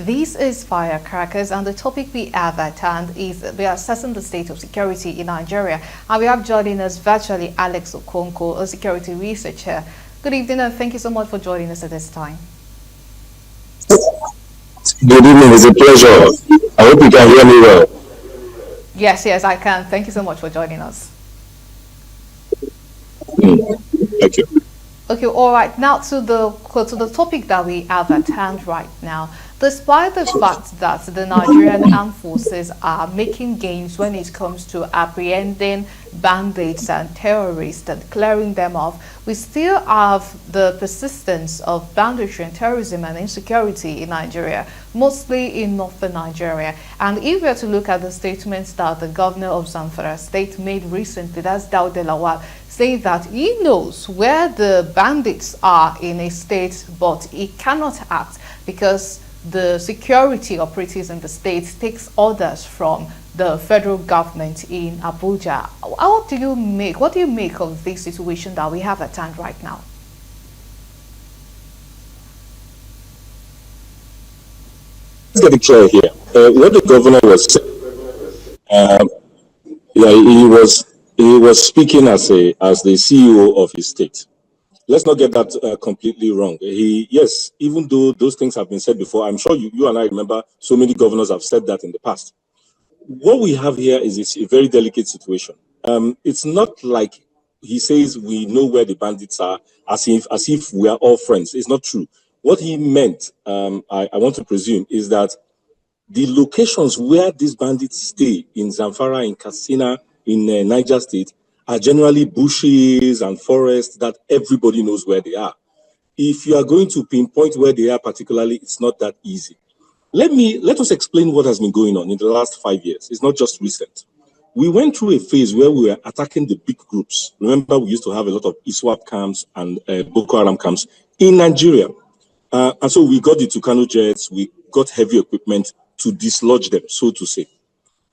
This is Firecrackers, and the topic we have at hand is we are assessing the state of security in Nigeria. And we have joining us virtually Alex Okonkwo, a security researcher. Good evening, and thank you so much for joining us at this time. Good evening, it's a pleasure. I hope you can hear me well. Yes, I can. Thank you so much for joining us. Thank you. Okay, all right. Now to the topic that we have at hand right now. Despite the fact that the Nigerian armed forces are making gains when it comes to apprehending bandits and terrorists and clearing them off, we still have the persistence of banditry and terrorism and insecurity in Nigeria, mostly in northern Nigeria. And if we are to look at the statements that the governor of Zamfara state made recently, that's Daud Lawal, saying that he knows where the bandits are in a state, but he cannot act because the security operatives in the state takes orders from the federal government in Abuja. What do you make of this situation that we have at hand right now? Let's get it clear here. What the governor was saying, he was speaking as the CEO of his state. Let's not get that completely wrong. Yes, even though those things have been said before, I'm sure you and I remember so many governors have said that in the past. What we have here is a very delicate situation. It's not like he says we know where the bandits are, as if we are all friends. It's not true. What he meant, I want to presume, is that the locations where these bandits stay in Zamfara, in Katsina, in Niger State, are generally bushes and forests that everybody knows where they are. If you are going to pinpoint where they are particularly, it's not that easy. Let us explain what has been going on in the last 5 years. It's not just recent. We went through a phase where we were attacking the big groups. Remember, we used to have a lot of ISWAP camps and Boko Haram camps in Nigeria. And so we got the Tucano jets, we got heavy equipment to dislodge them, so to say.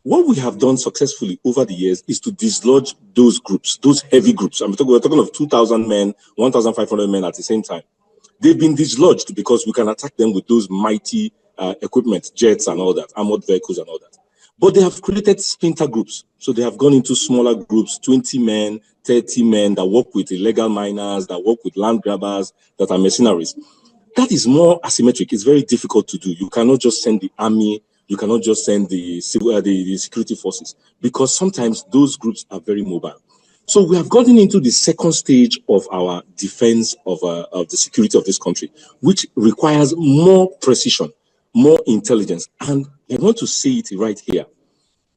What we have done successfully over the years is to dislodge those groups, those heavy groups. We're talking of 2,000 men, 1,500 men at the same time. They've been dislodged because we can attack them with those mighty equipment, jets and all that, armored vehicles and all that. But they have created splinter groups. So they have gone into smaller groups, 20 men, 30 men that work with illegal miners, that work with land grabbers, that are mercenaries. That is more asymmetric. It's very difficult to do. You cannot just send the army. You cannot just send the security forces, because sometimes those groups are very mobile. So we have gotten into the second stage of our defense of the security of this country, which requires more precision, more intelligence. And I want to say it right here,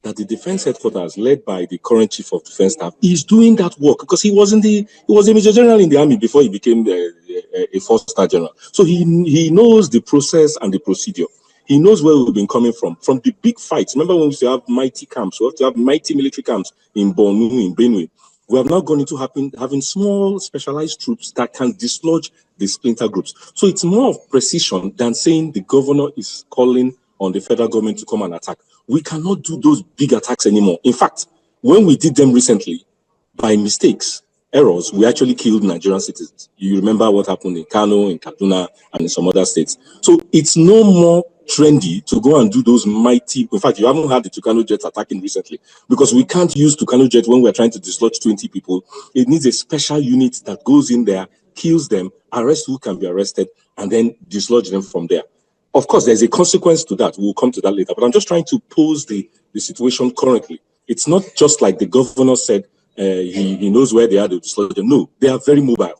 that the defense headquarters, led by the current chief of defense staff, is doing that work, because he was a major general in the army before he became a four-star general. So he knows the process and the procedure. He knows where we've been coming from the big fights. Remember when we used to have mighty camps? We have to have mighty military camps in Bornu, in Benue. We have now gone into having small specialized troops that can dislodge the splinter groups. So it's more of precision than saying the governor is calling on the federal government to come and attack. We cannot do those big attacks anymore. In fact, when we did them recently, by mistakes, errors, we actually killed Nigerian citizens. You remember what happened in Kano, in Kaduna, and in some other states. So it's no more trendy to go and do those mighty. In fact, you haven't had the Tucano jets attacking recently, because we can't use Tucano jets when we're trying to dislodge 20 people. It needs a special unit that goes in there, kills them, arrests who can be arrested, and then dislodge them from there. Of course, there's a consequence to that. We'll come to that later. But I'm just trying to pose the situation currently. It's not just like the governor said he knows where they are to dislodge them. No, they are very mobile.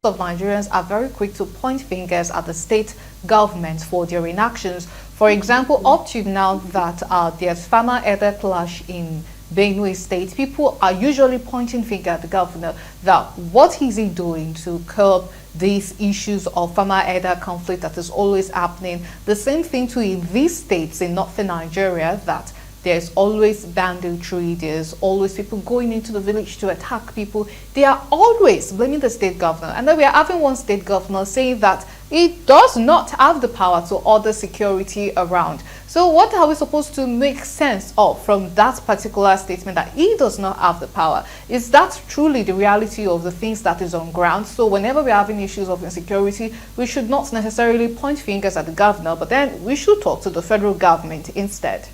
Of Nigerians are very quick to point fingers at the state government for their inactions. For example, up to now that there's farmer-elder clash in Benue State, people are usually pointing finger at the governor that what is he doing to curb these issues of farmer-elder conflict that is always happening. The same thing too in these states in northern Nigeria, that there's always banditry, there's always people going into the village to attack people. They are always blaming the state governor. And then we are having one state governor saying that he does not have the power to order security around. So what are we supposed to make sense of from that particular statement that he does not have the power? Is that truly the reality of the things that is on ground? So whenever we're having issues of insecurity, we should not necessarily point fingers at the governor, but then we should talk to the federal government instead.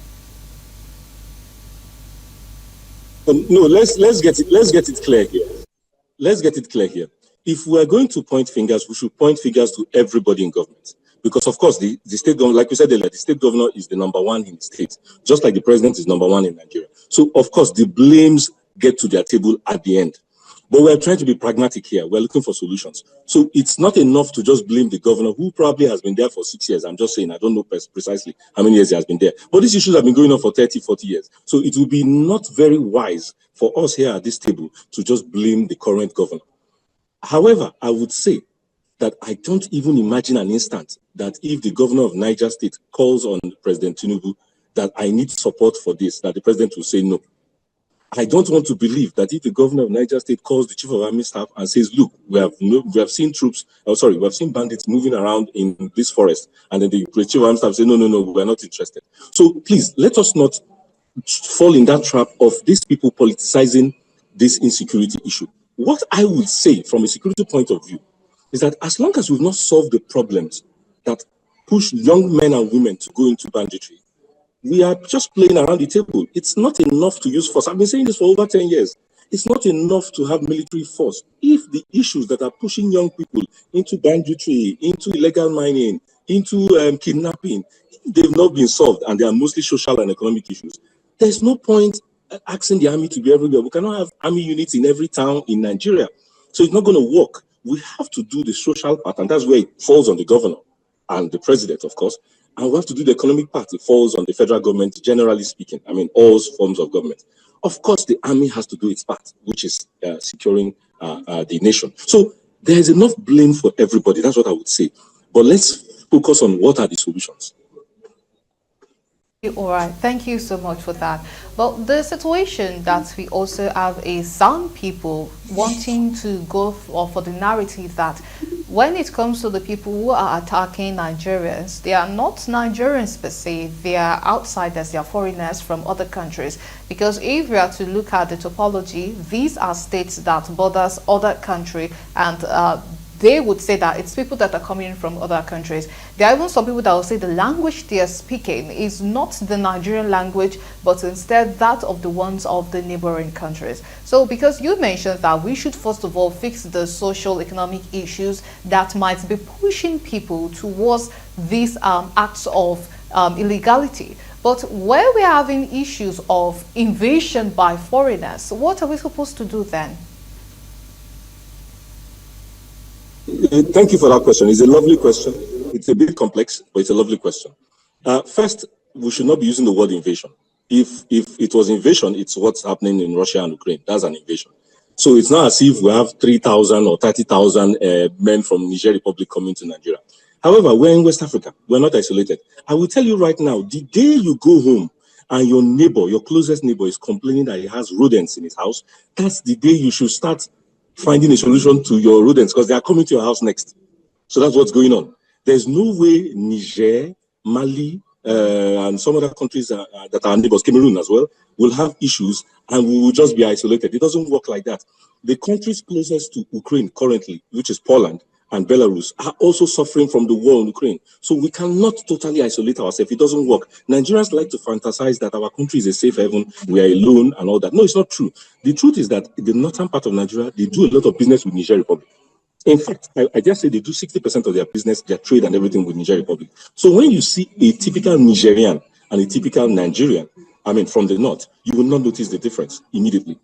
No, let's get it clear here. Let's get it clear here. If we are going to point fingers, we should point fingers to everybody in government. Because, of course, the state governor, like we said earlier, the state governor is the number one in the state, just like the president is number one in Nigeria. So, of course, the blames get to their table at the end. But we're trying to be pragmatic here. We're looking for solutions. So it's not enough to just blame the governor, who probably has been there for 6 years. I'm just saying, I don't know precisely how many years he has been there. But these issues have been going on for 30, 40 years. So it will be not very wise for us here at this table to just blame the current governor. However, I would say that I don't even imagine an instant that if the governor of Niger State calls on President Tinubu that I need support for this, that the president will say no. I don't want to believe that if the governor of Niger State calls the chief of army staff and says, look, we have seen we have seen bandits moving around in this forest, and then the chief of army staff say, no, we're not interested. So please, let us not fall in that trap of these people politicizing this insecurity issue. What I would say from a security point of view is that as long as we've not solved the problems that push young men and women to go into banditry, we are just playing around the table. It's not enough to use force. I've been saying this for over 10 years. It's not enough to have military force. If the issues that are pushing young people into banditry, into illegal mining, into kidnapping, they've not been solved, and they are mostly social and economic issues, there's no point asking the army to be everywhere. We cannot have army units in every town in Nigeria. So it's not going to work. We have to do the social part, and that's where it falls on the governor and the president, of course. And we have to do the economic part. It falls on the federal government, generally speaking. I mean, all forms of government. Of course, the army has to do its part, which is securing the nation. So there is enough blame for everybody. That's what I would say. But let's focus on what are the solutions. All right, thank you so much for that. But the situation that we also have is some people wanting to go for the narrative that when it comes to the people who are attacking Nigerians, they are not Nigerians per se, they are outsiders, they are foreigners from other countries. Because if we are to look at the topology, these are states that borders other country, and they would say that it's people that are coming from other countries. There are even some people that will say the language they are speaking is not the Nigerian language, but instead that of the ones of the neighboring countries. So because you mentioned that we should first of all fix the social economic issues that might be pushing people towards these acts of illegality. But where we're having issues of invasion by foreigners, what are we supposed to do then? Thank you for that question. It's a lovely question. It's a bit complex, but it's a lovely question. First, we should not be using the word invasion. If it was invasion, it's what's happening in Russia and Ukraine. That's an invasion. So it's not as if we have 3,000 or 30,000 men from Niger Republic coming to Nigeria. However, we're in West Africa. We're not isolated. I will tell you right now, the day you go home and your neighbor, your closest neighbor, is complaining that he has rodents in his house, that's the day you should start finding a solution to your rodents, because they are coming to your house next. So that's what's going on. There's no way Niger, Mali, and some other countries that are neighbors, Cameroon as well, will have issues and we will just be isolated. It doesn't work like that. The countries closest to Ukraine currently, which is Poland and Belarus, are also suffering from the war in Ukraine. So we cannot totally isolate ourselves. It doesn't work. Nigerians like to fantasize that our country is a safe haven, we are alone and all that. No, it's not true. The truth is that in the northern part of Nigeria, they do a lot of business with Niger Republic. In fact, I just say they do 60% of their business, their trade and everything with Niger Republic. So when you see a typical Nigerian and a typical Nigerian, I mean, from the north, you will not notice the difference immediately.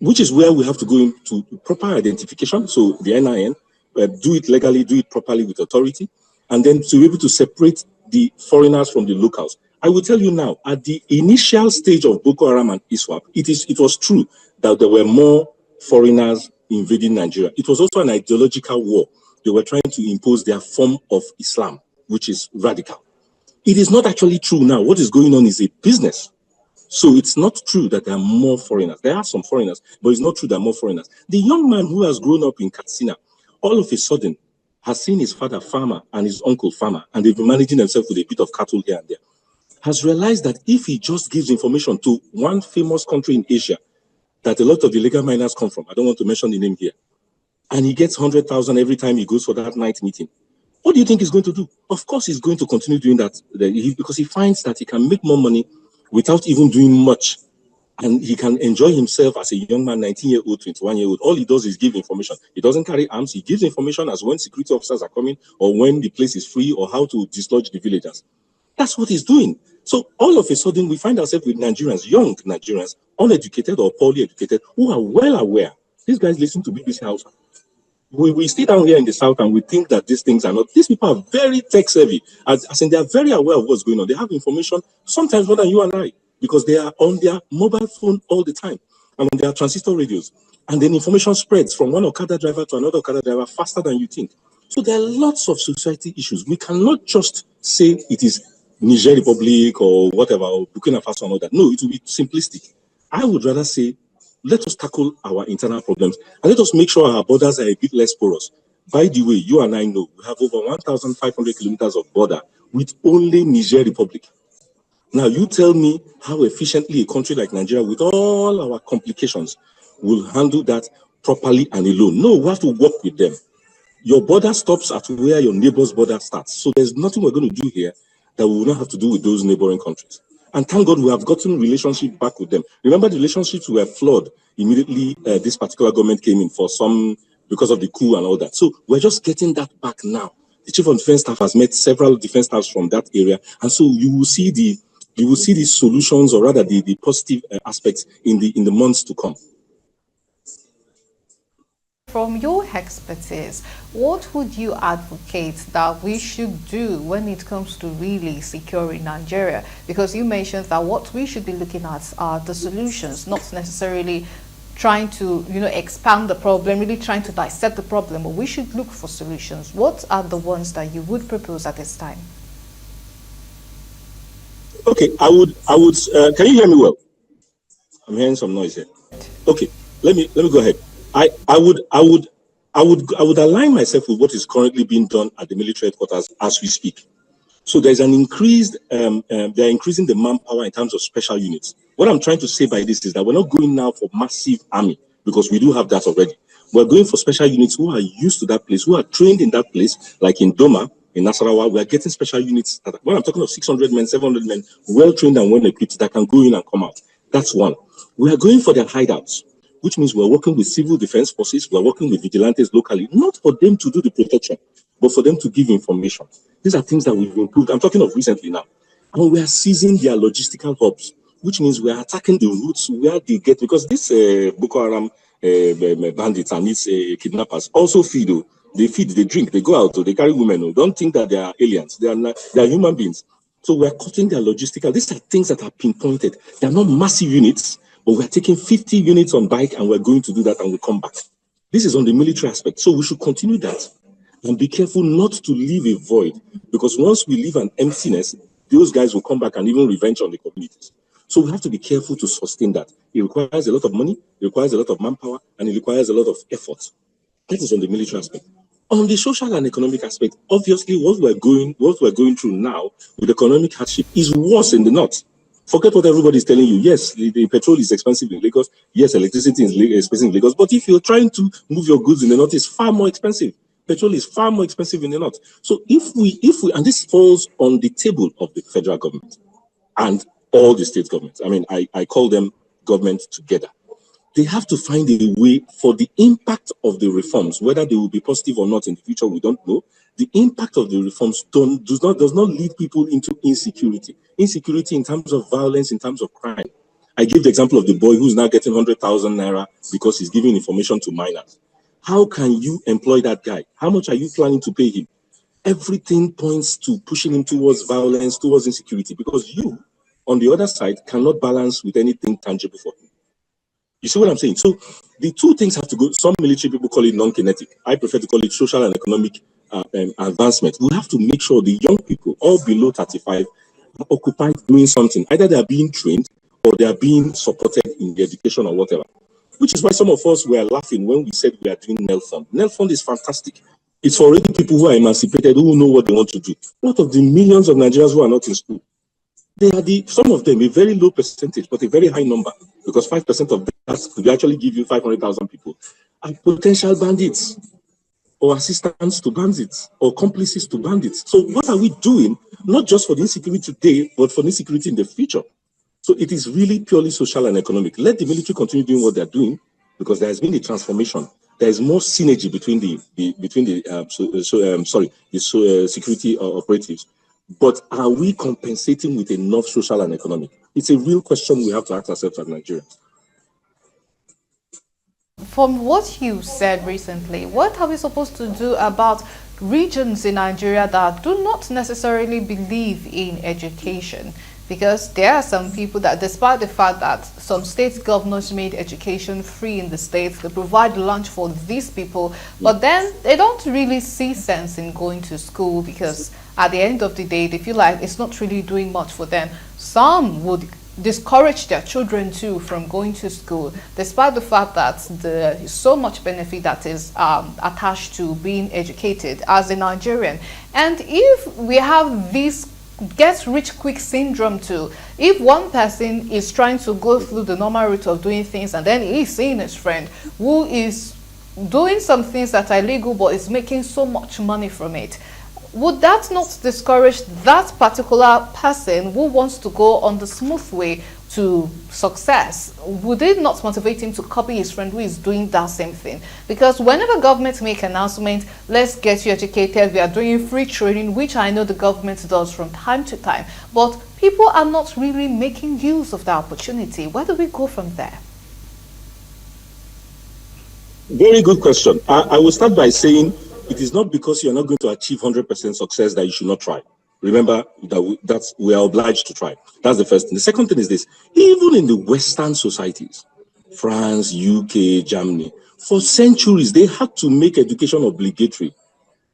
Which is where we have to go into proper identification. So the NIN, do it legally, do it properly with authority, and then to be able to separate the foreigners from the locals. I will tell you now, at the initial stage of Boko Haram and ISWAP, it was true that there were more foreigners invading Nigeria. It was also an ideological war. They were trying to impose their form of Islam, which is radical. It is not actually true now. What is going on is a business. So it's not true that there are more foreigners. There are some foreigners, but it's not true there are more foreigners. The young man who has grown up in Katsina, all of a sudden has seen his father farmer and his uncle farmer, and they've been managing themselves with a bit of cattle here and there, has realized that if he just gives information to one famous country in Asia that a lot of illegal miners come from, I don't want to mention the name here, and he gets 100,000 every time he goes for that night meeting, what do you think he's going to do? Of course, he's going to continue doing that because he finds that he can make more money without even doing much. And he can enjoy himself as a young man, 19-year-old, 21-year-old. All he does is give information. He doesn't carry arms. He gives information as when security officers are coming or when the place is free or how to dislodge the villagers. That's what he's doing. So all of a sudden, we find ourselves with Nigerians, young Nigerians, uneducated or poorly educated, who are well aware. These guys listen to BBC House. We sit down here in the South and we think that these things are not. These people are very tech savvy. As in, they are very aware of what's going on. They have information sometimes more than you and I, because they are on their mobile phone all the time and on their transistor radios. And then information spreads from one Okada driver to another Okada driver faster than you think. So there are lots of society issues. We cannot just say it is Niger Republic or whatever, or Burkina Faso and all that. No, it will be simplistic. I would rather say, let us tackle our internal problems and let us make sure our borders are a bit less porous. By the way, you and I know we have over 1,500 kilometers of border with only Niger Republic. Now, you tell me how efficiently a country like Nigeria, with all our complications, will handle that properly and alone. No, we have to work with them. Your border stops at where your neighbor's border starts. So there's nothing we're going to do here that we will not have to do with those neighboring countries. And thank God we have gotten relationship back with them. Remember, the relationships were flawed immediately this particular government came in because of the coup and all that. So we're just getting that back now. The Chief of Defense Staff has met several defense staffs from that area. And so you will see the solutions, or rather the positive aspects in the months to come. From your expertise, what would you advocate that we should do when it comes to really securing Nigeria? Because you mentioned that what we should be looking at are the solutions, not necessarily trying to, expand the problem, really trying to dissect the problem, but we should look for solutions. What are the ones that you would propose at this time? Okay, I would. Can you hear me well? I'm hearing some noise here. Okay, let me go ahead. I would align myself with what is currently being done at the military headquarters as we speak. So there's an increased, they're increasing the manpower in terms of special units. What I'm trying to say by this is that we're not going now for massive army, because we do have that already. We're going for special units who are used to that place, who are trained in that place, like in Doma, in Nasarawa. We're getting special units. When I'm talking of 600 men, 700 men, well trained and well equipped, that can go in and come out. That's one. We are going for their hideouts, which means we're working with civil defense forces, we're working with vigilantes locally, not for them to do the protection, but for them to give information. These are things that we've improved. I'm talking of recently now. And we are seizing their logistical hubs, which means we are attacking the routes where they get, because this Boko Haram bandits and these kidnappers also feed. They feed, they drink, they go out, they carry women. Don't think that they are aliens. They are human beings. So we're cutting their logistical. These are things that are pinpointed. They are not massive units, but we're taking 50 units on bike and we're going to do that and we'll come back. This is on the military aspect. So we should continue that and be careful not to leave a void, because once we leave an emptiness, those guys will come back and even revenge on the communities. So we have to be careful to sustain that. It requires a lot of money, it requires a lot of manpower, and it requires a lot of effort. That is on the military aspect. On the social and economic aspect, obviously what we're going through now with economic hardship is worse in the north. Forget what everybody is telling you. Yes, the petrol is expensive in Lagos. Yes, electricity is expensive in Lagos. But if you're trying to move your goods in the north, it's far more expensive. Petrol is far more expensive in the north. So if we, and this falls on the table of the federal government and all the state governments. I mean, I call them government together. They have to find a way for the impact of the reforms, whether they will be positive or not in the future, we don't know. The impact of the reforms does not lead people into insecurity. Insecurity in terms of violence, in terms of crime. I give the example of the boy who's now getting 100,000 naira because he's giving information to minors. How can you employ that guy? How much are you planning to pay him? Everything points to pushing him towards violence, towards insecurity, because you, on the other side, cannot balance with anything tangible for him. You see what I'm saying? So the two things have to go. Some military people call it non-kinetic. I prefer to call it social and economic advancement. We have to make sure the young people, all below 35, are occupied doing something. Either they are being trained or they are being supported in the education or whatever. Which is why some of us were laughing when we said we are doing NEL Fund. NEL Fund is fantastic. It's for already people who are emancipated, who know what they want to do. Out of the millions of Nigerians who are not in school, they are some of them, a very low percentage, but a very high number, because 5% of that could actually give you 500,000 people, are potential bandits or assistants to bandits or accomplices to bandits. So what are we doing, not just for the insecurity today, but for the insecurity in the future? So it is really purely social and economic. Let the military continue doing what they're doing, because there has been a transformation. There is more synergy between the security operatives. But are we compensating with enough social and economic? It's a real question we have to ask ourselves as Nigerians. From what you said recently, what are we supposed to do about regions in Nigeria that do not necessarily believe in education? Because there are some people that, despite the fact that some state governors made education free in the states, they provide lunch for these people, but then they don't really see sense in going to school, because at the end of the day, they feel like it's not really doing much for them. Some would discourage their children too from going to school, despite the fact that there is so much benefit that is attached to being educated as a Nigerian. And if we have this get rich quick syndrome too, if one person is trying to go through the normal route of doing things, and then he's seeing his friend who is doing some things that are illegal but is making so much money from it, would that not discourage that particular person who wants to go on the smooth way to success? Would it not motivate him to copy his friend who is doing that same thing? Because whenever government make an announcement, let's get you educated, we are doing free training, which I know the government does from time to time, but people are not really making use of the opportunity. Where do we go from there? Very good question. I will start by saying it is not because you're not going to achieve 100% success that you should not try. Remember that we are obliged to try. That's the first thing. The second thing is this: even in the Western societies, France, UK, Germany, for centuries, they had to make education obligatory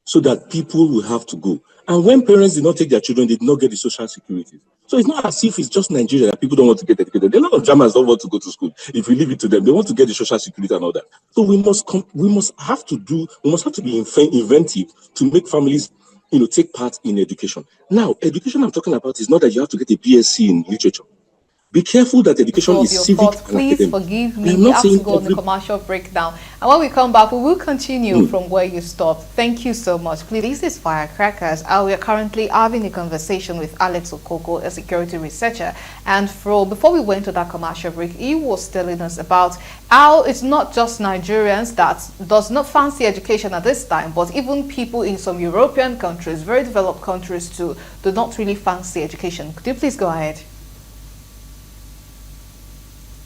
so that people will have to go. And when parents did not take their children, they did not get the social security. So it's not as if it's just Nigeria that people don't want to get educated. A lot of Germans don't want to go to school. If we leave it to them, they want to get the social security and all that. So we must have to be inventive to make families, take part in education. Now, education I'm talking about is not that you have to get a BSc in literature. Be careful that education is civic and Please academic. Forgive me, we have to go on the commercial breakdown. And when we come back, we will continue from where you stopped. Thank you so much. Please, this is Firecrackers. We are currently having a conversation with Alex Okoko, a security researcher. And before we went to that commercial break, he was telling us about how it's not just Nigerians that does not fancy education at this time, but even people in some European countries, very developed countries too, do not really fancy education. Could you please go ahead?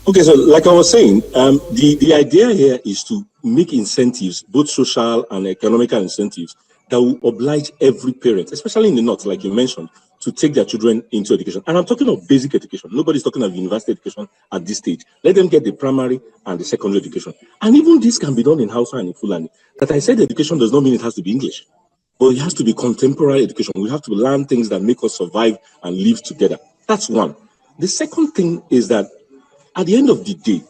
Okay, so like I was saying, the idea here is to make incentives, both social and economical incentives, that will oblige every parent, especially in the north, like you mentioned, to take their children into education. And I'm talking of basic education. Nobody's talking of university education at this stage. Let them get the primary and the secondary education. And even this can be done in Hausa and in Fulani. That I said education does not mean it has to be English, but it has to be contemporary education. We have to learn things that make us survive and live together. That's one. The second thing is that at the end of the day,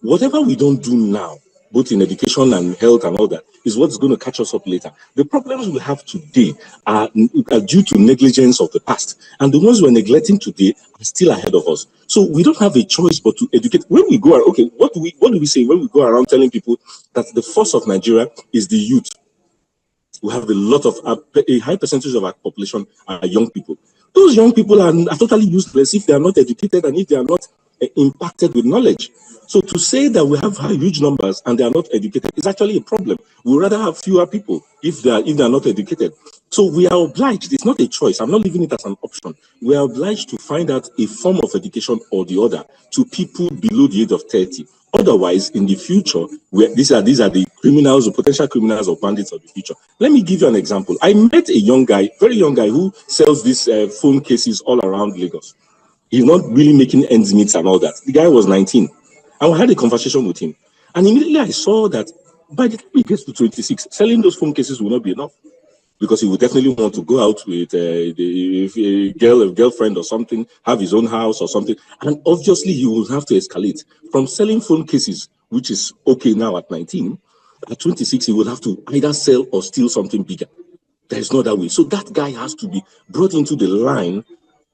whatever we don't do now, both in education and health and all that, is what's going to catch us up later. The problems we have today are due to negligence of the past, and the ones we're neglecting today are still ahead of us. So we don't have a choice but to educate. When we go, what do we say when we go around telling people that the force of Nigeria is the youth? We have a high percentage of our population are young people. Those young people are totally useless if they are not educated and if they are not impacted with knowledge. So to say that we have huge numbers and they are not educated is actually a problem. We rather have fewer people if they are not educated. So we are obliged. It's not a choice. I'm not leaving it as an option. We are obliged to find out a form of education or the other to people below the age of 30. Otherwise, in the future, these are the criminals or potential criminals or bandits of the future. Let me give you an example. I met a young guy, very young guy, who sells these phone cases all around Lagos. He's not really making ends meet and all that. The guy was 19. And we had a conversation with him. And immediately I saw that by the time he gets to 26, selling those phone cases will not be enough. because he would definitely want to go out with a girlfriend or something, have his own house or something. And obviously, he will have to escalate from selling phone cases, which is okay now at 19. At 26, he will have to either sell or steal something bigger. There is no other way. So that guy has to be brought into the line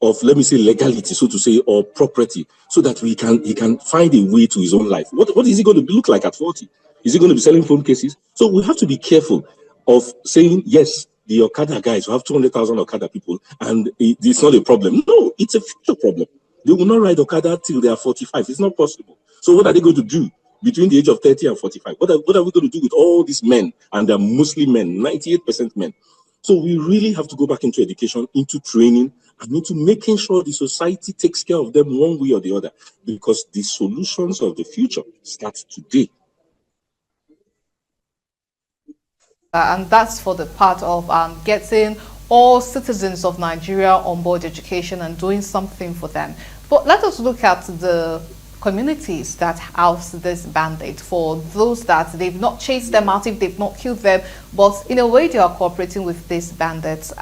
of, let me say, legality, so to say, or property, so that he can find a way to his own life. What is he going to look like at 40? Is he going to be selling phone cases? So we have to be careful of saying, yes, the Okada guys who have 200,000 Okada people, and it's not a problem. No, it's a future problem. They will not ride Okada till they are 45. It's not possible. So what are they going to do between the age of 30 and 45? What are we going to do with all these men? And they're mostly men, 98% men. So we really have to go back into education, into training, and into making sure the society takes care of them one way or the other, because the solutions of the future start today. And that's for the part of getting all citizens of Nigeria on board education and doing something for them. But let us look at the communities that house this bandit, for those that they've not chased them out, if they've not killed them, but in a way they are cooperating with these bandits.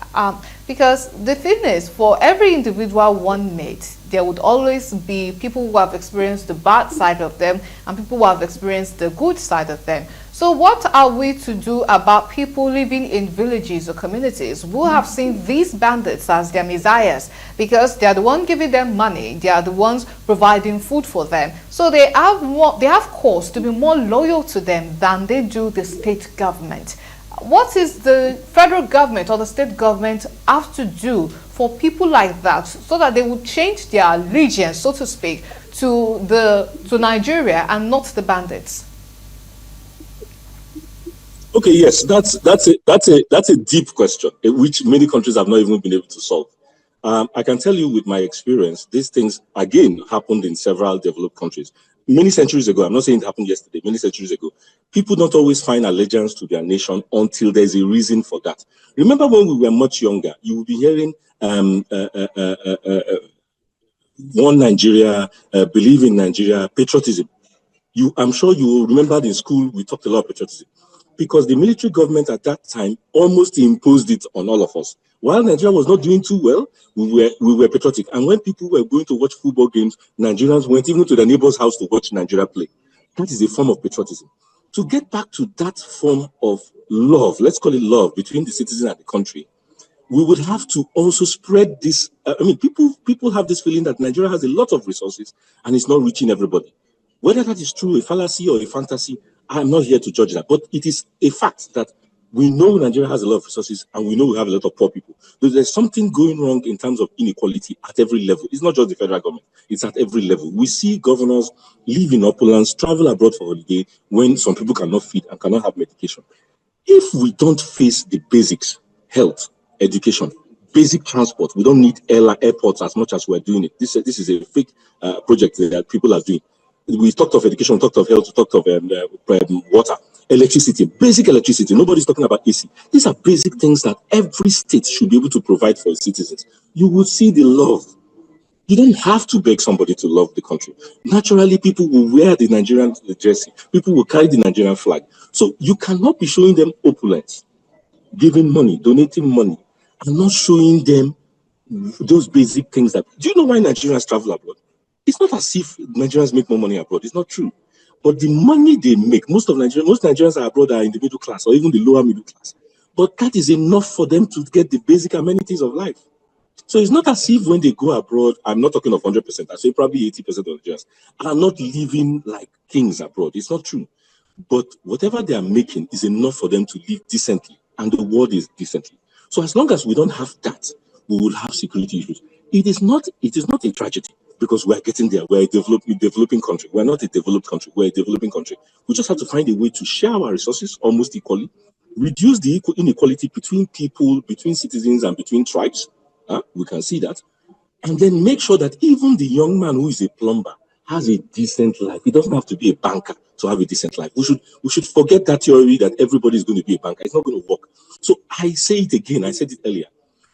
Because the thing is, for every individual one mate, there would always be people who have experienced the bad side of them and people who have experienced the good side of them. So what are we to do about people living in villages or communities who have seen these bandits as their messiahs, because they are the ones giving them money, they are the ones providing food for them, so they have cause to be more loyal to them than they do the state government. What is the federal government or the state government have to do for people like that, so that they would change their allegiance, so to speak, to Nigeria and not the bandits? Okay, yes, that's a deep question, which many countries have not even been able to solve. I can tell you with my experience, these things again happened in several developed countries many centuries ago. I'm not saying it happened yesterday. Many centuries ago, people don't always find allegiance to their nation until there's a reason for that. Remember when we were much younger, you would be hearing one Nigeria, believe in Nigeria, patriotism. I'm sure you will remember in school we talked a lot of patriotism, because the military government at that time almost imposed it on all of us. While Nigeria was not doing too well, we were patriotic. And when people were going to watch football games, Nigerians went even to their neighbor's house to watch Nigeria play. That is a form of patriotism. To get back to that form of love, let's call it love, between the citizen and the country, we would have to also spread this. People have this feeling that Nigeria has a lot of resources and it's not reaching everybody. Whether that is true, a fallacy or a fantasy, I'm not here to judge that. But it is a fact that we know Nigeria has a lot of resources and we know we have a lot of poor people. But there's something going wrong in terms of inequality at every level. It's not just the federal government. It's at every level. We see governors live in opulence, travel abroad for holiday, when some people cannot feed and cannot have medication. If we don't face the basics, health, education, basic transport, we don't need airports as much as we're doing it. This is a fake project that people are doing. We talked of education, talked of health, talked of water, electricity, basic electricity. Nobody's talking about AC. These are basic things that every state should be able to provide for its citizens. You will see the love. You don't have to beg somebody to love the country. Naturally, people will wear the Nigerian jersey. People will carry the Nigerian flag. So you cannot be showing them opulence, giving money, donating money, and not showing them those basic things. Do you know why Nigerians travel abroad? It's not as if Nigerians make more money abroad. It's not true. But the money they make, most Nigerians are abroad are in the middle class or even the lower middle class. But that is enough for them to get the basic amenities of life. So it's not as if when they go abroad, I'm not talking of 100%, I say probably 80% of Nigerians are not living like kings abroad. It's not true. But whatever they are making is enough for them to live decently, and the world is decently. So as long as we don't have that, we will have security issues. It is not a tragedy, because we are getting there. We're a developing country. We're not a developed country. We're a developing country. We just have to find a way to share our resources almost equally, reduce the inequality between people, between citizens, and between tribes. We can see that. And then make sure that even the young man who is a plumber has a decent life. He doesn't have to be a banker to have a decent life. We should forget that theory that everybody is going to be a banker. It's not going to work. So I say it again. I said it earlier.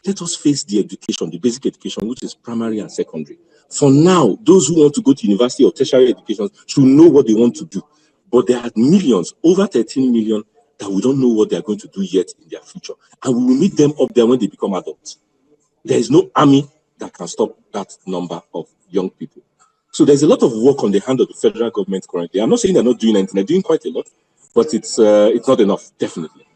Let us face the education, the basic education, which is primary and secondary. For now, those who want to go to university or tertiary education should know what they want to do. But there are millions, over 13 million, that we don't know what they're going to do yet in their future. And we will meet them up there when they become adults. There is no army that can stop that number of young people. So there's a lot of work on the hand of the federal government currently. I'm not saying they're not doing anything. They're doing quite a lot, but it's not enough, definitely.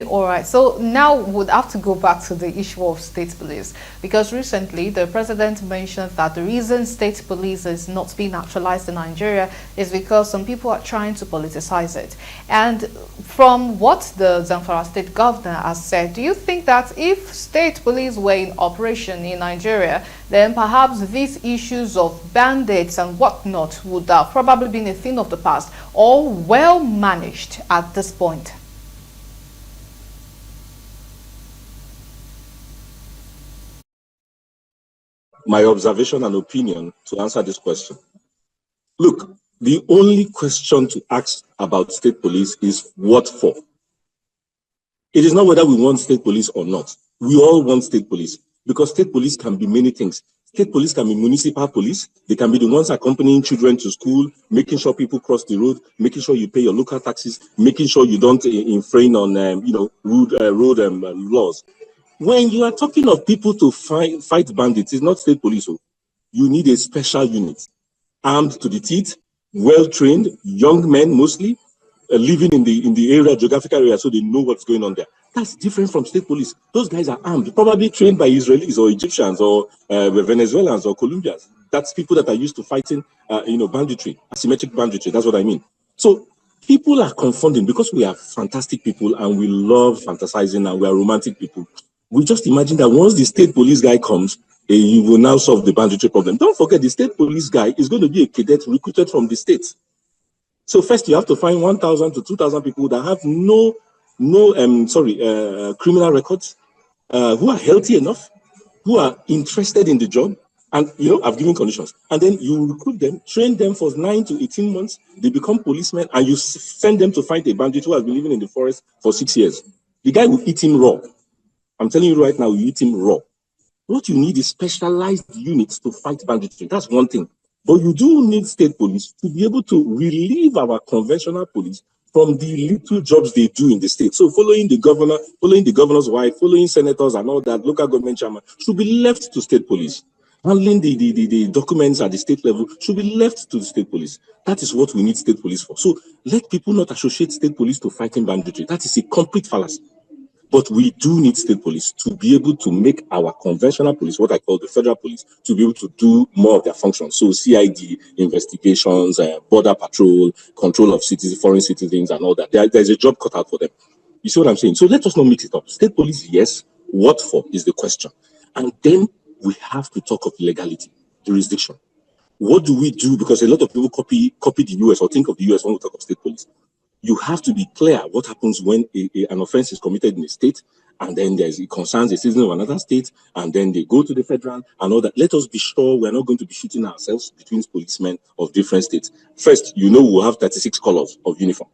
All right, so now we'd have to go back to the issue of state police, because recently the president mentioned that the reason state police is not being actualized in Nigeria is because some people are trying to politicize it. And from what the Zamfara state governor has said, do you think that if state police were in operation in Nigeria, then perhaps these issues of bandits and whatnot would have probably been a thing of the past, or well managed at this point? My observation and opinion to answer this question. Look, the only question to ask about state police is what for? It is not whether we want state police or not. We all want state police, because state police can be many things. State police can be municipal police. They can be the ones accompanying children to school, making sure people cross the road, making sure you pay your local taxes, making sure you don't infringe on road laws. When you are talking of people to fight bandits, it's not state police. You need a special unit, armed to the teeth, well-trained, young men mostly, living in the area, geographical area, so they know what's going on there. That's different from state police. Those guys are armed, probably trained by Israelis or Egyptians or Venezuelans or Colombians. That's people that are used to fighting, banditry, asymmetric banditry. That's what I mean. So people are confounding, because we are fantastic people and we love fantasizing and we are romantic people. We just imagine that once the state police guy comes, he will now solve the banditry problem. Don't forget, the state police guy is going to be a cadet recruited from the state. So first, you have to find 1,000 to 2,000 people that have no criminal records, who are healthy enough, who are interested in the job, and I've given conditions. And then you recruit them, train them for 9 to 18 months. They become policemen, and you send them to find a bandit who has been living in the forest for 6 years. The guy will eat him raw. I'm telling you right now, you eat him raw. What you need is specialized units to fight banditry. That's one thing. But you do need state police to be able to relieve our conventional police from the little jobs they do in the state. So following the governor, following the governor's wife, following senators and all that, local government chairman, should be left to state police. Handling the documents at the state level should be left to the state police. That is what we need state police for. So let people not associate state police to fighting banditry. That is a complete fallacy. But we do need state police to be able to make our conventional police, what I call the federal police, to be able to do more of their functions. So CID, investigations, border patrol, control of foreign citizens and all that. There's a job cut out for them. You see what I'm saying? So let us not mix it up. State police, yes. What for is the question. And then we have to talk of legality, jurisdiction. What do we do? Because a lot of people copy the US or think of the US when we talk of state police. You have to be clear what happens when an offense is committed in a state, and then it concerns a citizen of another state, and then they go to the federal and all that. Let us be sure we're not going to be shooting ourselves between policemen of different states. First, we'll have 36 colors of uniform.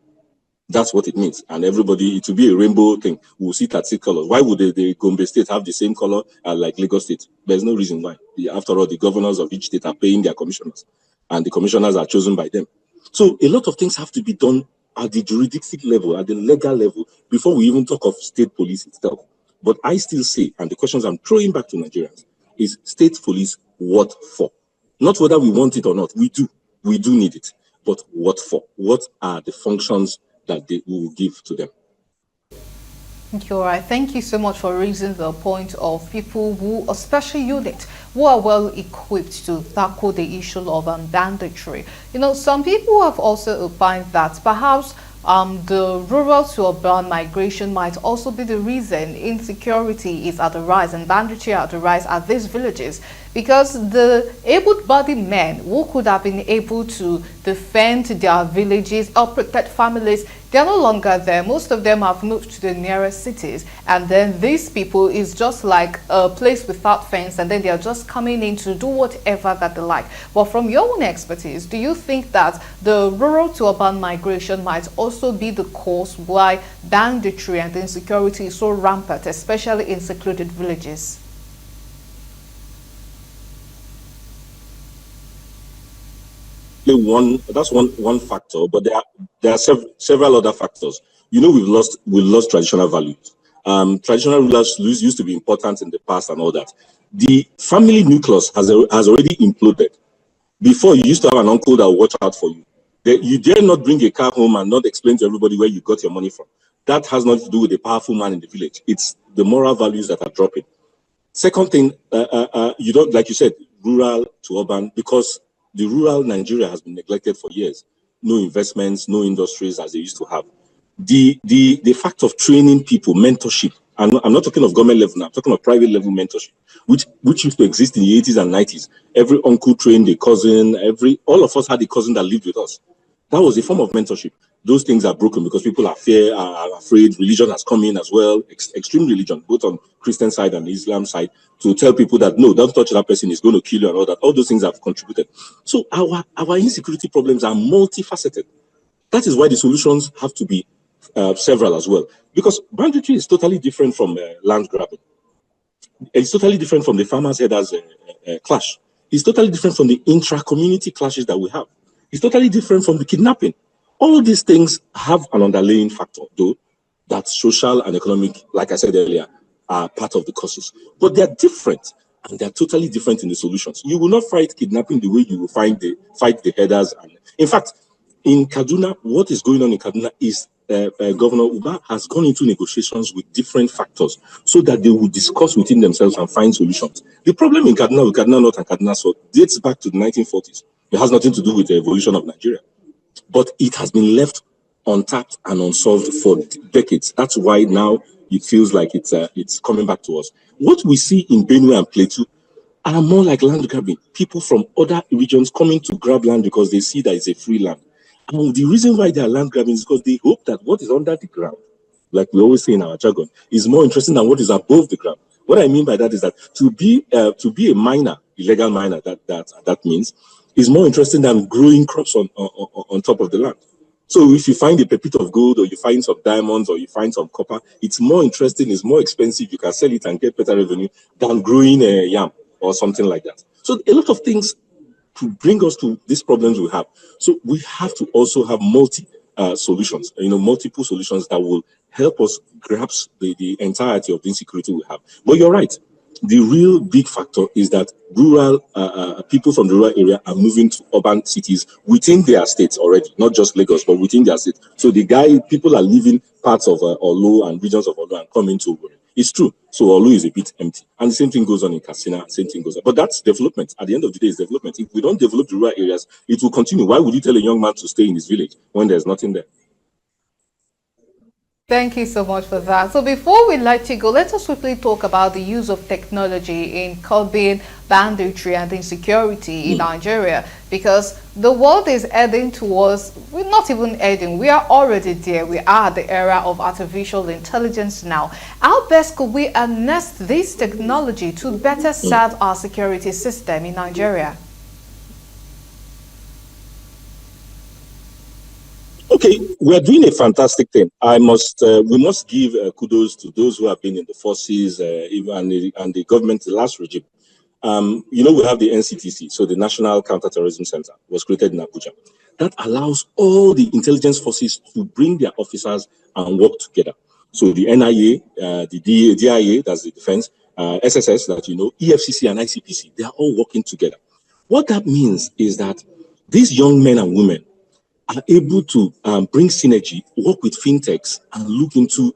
That's what it means. And everybody, it will be a rainbow thing. We'll see 36 colors. Why would the Gombe state have the same color like Lagos state? There's no reason why. After all, the governors of each state are paying their commissioners, and the commissioners are chosen by them. So a lot of things have to be done at the jurisdictional level, at the legal level, before we even talk of state police itself. But I still say, and the questions I'm throwing back to Nigerians, is state police what for? Not whether we want it or not. We do need it. But what for? What are the functions that they will give to them? Okay, all right. Thank you so much for raising the point of people who, a special unit, who are well equipped to tackle the issue of banditry. Some people have also opined that perhaps the rural to urban migration might also be the reason insecurity is at the rise and banditry at the rise at these villages, because the able-bodied men who could have been able to defend their villages or protect families, they're no longer there. Most of them have moved to the nearest cities, and then these people is just like a place without fence, and then they're just coming in to do whatever that they like. But from your own expertise, do you think that the rural to urban migration might also be the cause why banditry and insecurity is so rampant, especially in secluded villages? say one factor, but there are several other factors. We've lost traditional values. Traditional rulers used to be important in the past and all that. The family nucleus has already imploded. Before, you used to have an uncle that will watch out for you. You dare not bring a car home and not explain to everybody where you got your money from. That has nothing to do with a powerful man in the village. It's the moral values that are dropping. Second thing, you don't, like you said, rural to urban, because the rural Nigeria has been neglected for years. No investments, no industries as they used to have. The fact of training people, mentorship. I'm not talking of government level now. I'm talking of private level mentorship, which used to exist in the 80s and 90s. Every uncle trained a cousin. All of us had a cousin that lived with us. That was a form of mentorship. Those things are broken because people are afraid. Religion has come in as well, extreme religion, both on Christian side and Islam side, to tell people that, no, don't touch that person, is going to kill you and all that. All those things have contributed. So our insecurity problems are multifaceted. That is why the solutions have to be several as well. Because banditry is totally different from land grabbing. It's totally different from the farmers' herders clash. It's totally different from the intra-community clashes that we have. It's totally different from the kidnapping. All these things have an underlying factor, though, that social and economic, like I said earlier, are part of the causes. But they're different, and they're totally different in the solutions. You will not fight kidnapping the way you will fight the herders. And in fact, in Kaduna, what is going on in Kaduna is Governor Uba has gone into negotiations with different factors so that they will discuss within themselves and find solutions. The problem in Kaduna, with Kaduna North and Kaduna South, dates back to the 1940s. It has nothing to do with the evolution of Nigeria. But it has been left untapped and unsolved for decades. That's why now it feels like it's coming back to us. What we see in Benue and Plateau are more like land grabbing. People from other regions coming to grab land because they see that it's a free land. And the reason why they are land grabbing is because they hope that what is under the ground, like we always say in our jargon, is more interesting than what is above the ground. What I mean by that is that to be a miner, illegal miner, that means, is more interesting than growing crops on top of the land. So if you find a pepite of gold, or you find some diamonds, or you find some copper, it's more interesting, it's more expensive, you can sell it and get better revenue than growing a yam or something like that. So a lot of things to bring us to these problems we have. So we have to also have multiple solutions that will help us grasp the entirety of the insecurity we have. But you're right. The real big factor is that rural people from the rural area are moving to urban cities within their states already, not just Lagos, but within their state. So people are leaving parts of Olu and regions of Olu and coming to Owerri. It's true. So Olu is a bit empty. And the same thing goes on in Katsina, same thing goes on. But that's development. At the end of the day, it's development. If we don't develop the rural areas, it will continue. Why would you tell a young man to stay in his village when there's nothing there? Thank you so much for that. So before we let you go, let us quickly talk about the use of technology in curbing banditry and insecurity in Nigeria, because the world is heading towards, we're not even heading, we are already there. We are at the era of artificial intelligence now. How best could we harness this technology to better serve our security system in Nigeria? Okay, we are doing a fantastic thing. We must give kudos to those who have been in the forces and the government, the last regime. We have the NCTC, so the National Counterterrorism Center was created in Abuja. That allows all the intelligence forces to bring their officers and work together. So the NIA, the DIA, that's the defense, SSS, that EFCC and ICPC, they are all working together. What that means is that these young men and women are able to bring synergy, work with fintechs, and look into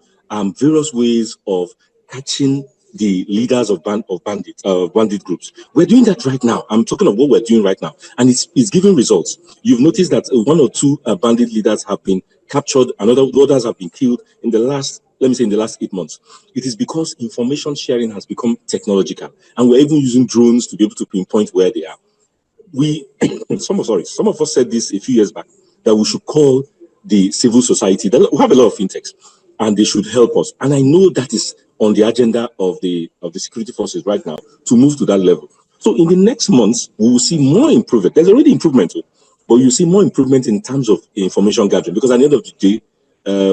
various ways of catching the leaders of bandit groups. We're doing that right now. I'm talking of what we're doing right now, and it's giving results. You've noticed that one or two bandit leaders have been captured, and others have been killed in the last 8 months. It is because information sharing has become technological, and we're even using drones to be able to pinpoint where they are. Some of us said this a few years back, that we should call the civil society. We have a lot of fintechs, and they should help us. And I know that is on the agenda of the security forces right now to move to that level. So in the next months, we will see more improvement. There's already improvement, but you see more improvement in terms of information gathering. Because at the end of the day,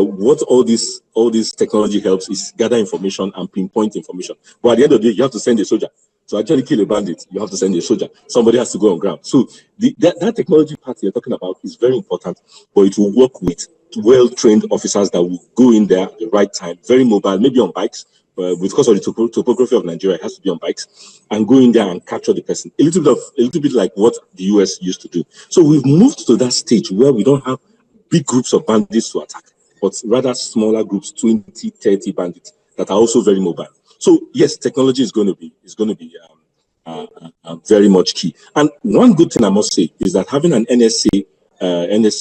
what all this technology helps is gather information and pinpoint information. But at the end of the day, you have to send a soldier To actually kill a bandit, you have to send a soldier. Somebody has to go on ground. So that technology part you're talking about is very important, but it will work with well-trained officers that will go in there at the right time, very mobile, maybe on bikes. Because of the topography of Nigeria, it has to be on bikes, and go in there and capture the person. A little bit like what the US used to do. So we've moved to that stage where we don't have big groups of bandits to attack, but rather smaller groups, 20, 30 bandits that are also very mobile. So yes, technology is going to be very much key. And one good thing I must say is that having an NSA, the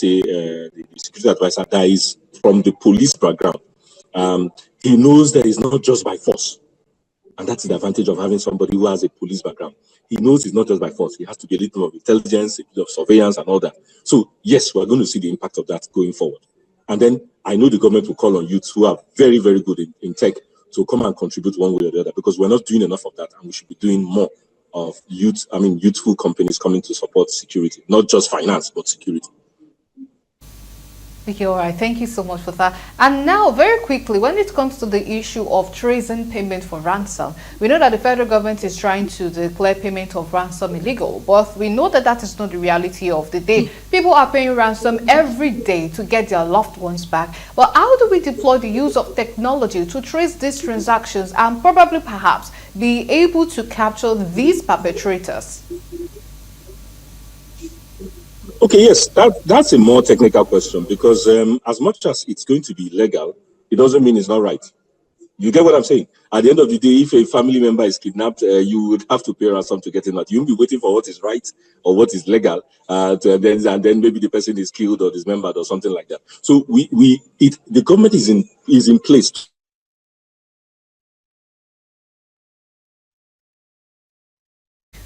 security advisor that is from the police background, he knows that it's not just by force. And that's the advantage of having somebody who has a police background. He knows it's not just by force. He has to be a little of intelligence, a bit of surveillance and all that. So yes, we're going to see the impact of that going forward. And then I know the government will call on youths who are very, very good in tech to come and contribute one way or the other, because we're not doing enough of that, and we should be doing more of youthful companies coming to support security, not just finance, but security. Okay, all right. Thank you so much for that. And now, very quickly, when it comes to the issue of tracing payment for ransom, we know that the federal government is trying to declare payment of ransom illegal, but we know that that is not the reality of the day. People are paying ransom every day to get their loved ones back. But how do we deploy the use of technology to trace these transactions and probably perhaps be able to capture these perpetrators? Okay, yes, that's a more technical question, because as much as it's going to be legal, it doesn't mean it's not right. You get what I'm saying? At the end of the day, if a family member is kidnapped, you would have to pay ransom to get him out. You won't be waiting for what is right or what is legal, and then maybe the person is killed or dismembered or something like that. So the government is in place.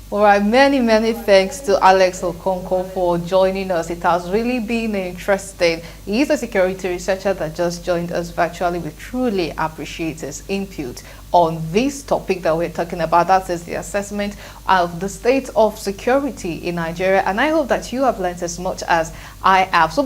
All right, many thanks to Alex Okonkwo for joining us. It has really been interesting. He is a security researcher that just joined us virtually. We truly appreciate his input on this topic that we're talking about. That is the assessment of the state of security in Nigeria. And I hope that you have learned as much as I have. So